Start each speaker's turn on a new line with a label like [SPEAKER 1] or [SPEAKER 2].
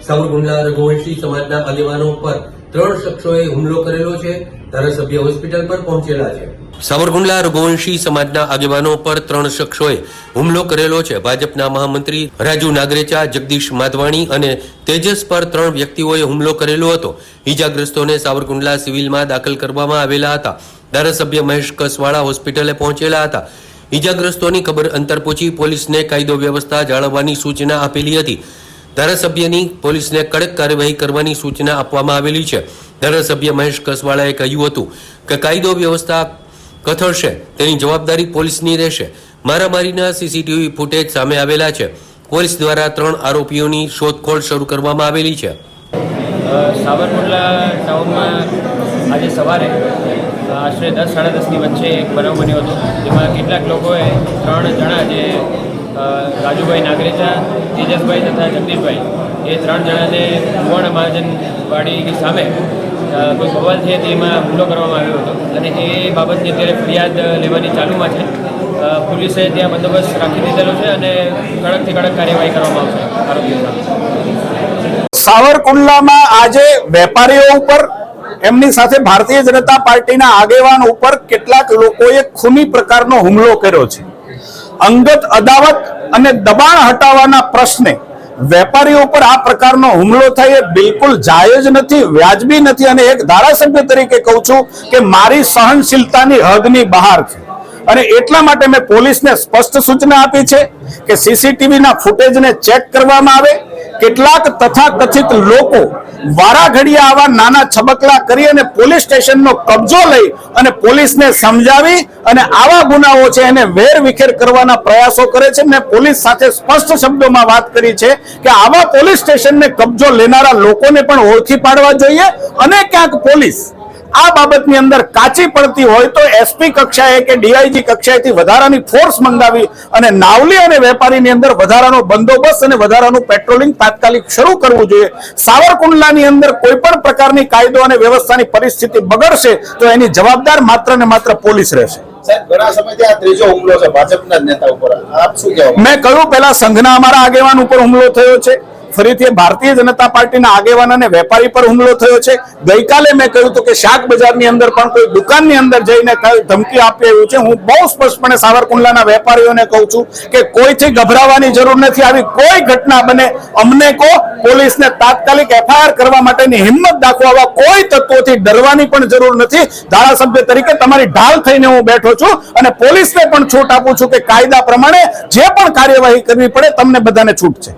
[SPEAKER 1] સાવરકુંડલા રઘુવંશી સમાજના આગેવાનો પર 3 શખ્સોએ હુમલો કરેલો છે। ધારાસભ્ય હોસ્પિટલ પર પહોંચેલા છે। સાવરકુંડલા રઘુવંશી સમાજના આગેવાનો પર 3 શખ્સોએ હુમલો કરેલો છે। ભાજપના મહામંત્રી રાજુ નાગરેચા, જગદીશ માધવાણી અને તેજસ પર 3 વ્યક્તિઓએ હુમલો કરેલો હતો। ઈજાગ્રસ્તોને સાવરકુંડલા સિવિલમાં દાખલ કરવામાં આવેલા હતા। ધારાસભ્ય મહેશ કસવાળા હોસ્પિટલે પહોંચેલા હતા। ઈજાગ્રસ્તોની ખબર અંતર પૂછી પોલીસને કાયદો વ્યવસ્થા જાળવવાની સૂચના આપેલી હતી। ધારાસભ્યની પોલીસને કડક કાર્યવાહી કરવાની સૂચના આપવામાં આવેલી છે। ધારાસભ્ય મહેશ કસવાળાએ કહ્યું હતું કે કાયદો વ્યવસ્થા કથળશે તેની જવાબદારી પોલીસની રહેશે। મારામારીના સીસીટીવી ફૂટેજ સામે આવેલા છે। પોલીસ દ્વારા 3 આરોપીઓની શોધખોળ શરૂ કરવામાં આવેલી છે।
[SPEAKER 2] સાવરકુંડલા ટાઉનમાં આજે સવારે આશરે 10-10:30ની વચ્ચે એક બનાવ બન્યો હતો, જેમાં કેટલાક લોકોએ 3 જણા જે રાજુભાઈ નાગરેચા, તેજસભાઈ તથા જગદીશભાઈ એ 3 જણાને કુવાણા મહાજનવાડી સામે કોઈ બવાલ છે તેમાં હુમલો કરવામાં આવ્યો હતો અને એ બાબતની અત્યારે ફરિયાદ લેવાની ચાલુમાં છે। પોલીસે ત્યાં બંદોબસ્ત રાખી દીધેલો છે અને કડકથી કડક કાર્યવાહી કરવામાં આવશે આરોપીઓ સામે।
[SPEAKER 3] સાવરકુંડલામાં આજે વેપારીઓ ઉપર, એમની સાથે ભારતીય જનતા પાર્ટીના આગેવાન ઉપર કેટલાક લોકોએ ખૂની પ્રકારનો હુમલો કર્યો છે। અંગત અદાવત અને દબાણ હટાવવાના પ્રશ્ને વેપારીઓ ઉપર આ પ્રકારનો હુમલો થાય એ બિલકુલ જાયજ નથી, વ્યાજબી નથી અને એક ધારાસભ્ય તરીકે કહું છું કે મારી સહનશીલતાની હદની બહાર છે અને એટલા માટે મેં પોલીસને સ્પષ્ટ સૂચના આપી છે કે સીસીટીવીના ફૂટેજને ચેક કરવામાં આવે। કેટલાક તથાકથિત લોકો વારાઘડિયા આવા નાના છબકલા કરી અને પોલીસ સ્ટેશનનો કબજો લઈ અને પોલીસને સમજાવી અને આવા ગુનાઓ છે એને વેરવિખેર કરવાના પ્રયાસો કરે છે। મેં પોલીસ સાથે સ્પષ્ટ શબ્દોમાં વાત કરી છે કે આવા પોલીસ સ્ટેશનને કબજો લેનારા લોકોને પણ ઓળખી પાડવા જોઈએ અને ક્યાંક પોલીસ આ બાબતની અંદર કાચી પડતી હોય તો એસપી કક્ષાએ કે ડીઆઈજી કક્ષાએથી વધારાની ફોર્સ મંગાવી અને નાવલી અને વેપારીની અંદર વધારાનો બંદોબસ્ત અને વધારાનું પેટ્રોલિંગ તાત્કાલિક શરૂ કરવું જોઈએ। સાવરકુંડલાની અંદર કોઈ પણ પ્રકારની કાયદો અને વ્યવસ્થાની પરિસ્થિતિ બગડશે તો એની જવાબદાર માત્ર ને માત્ર પોલીસ રહેશે।
[SPEAKER 4] ઘણા સમયથી આ ત્રીજો હુમલો છે ભાજપના નેતા ઉપર, આપ શું કહેવા?
[SPEAKER 3] મેં કહ્યું પહેલા સંઘના અમારા આગેવાન ઉપર હુમલો થયો છે, ફરીથી ભારતીય જનતા પાર્ટીના આગેવાન અને વેપારી પર હુમલો થયો છે। ગઈકાલે મેં કહ્યું હતું કે શાક બજારની અંદર પણ કોઈ દુકાનની અંદર જઈને ધમકી આપી આવ્યું છે। હું બહુ સ્પષ્ટપણે સાવરકુંડલાના વેપારીઓને કહું છું કે કોઈથી ગભરાવાની જરૂર નથી। આવી કોઈ ઘટના બને અમને કહો, પોલીસને તાત્કાલિક એફઆઈઆર કરવા માટેની હિંમત દાખવો। આવા કોઈ તત્વોથી ડરવાની પણ જરૂર નથી। ધારાસભ્ય તરીકે તમારી ઢાલ થઈને હું બેઠો છું અને પોલીસને પણ છૂટ આપું છું કે કાયદા પ્રમાણે જે પણ કાર્યવાહી કરવી પડે તમને બધાને છૂટ છે।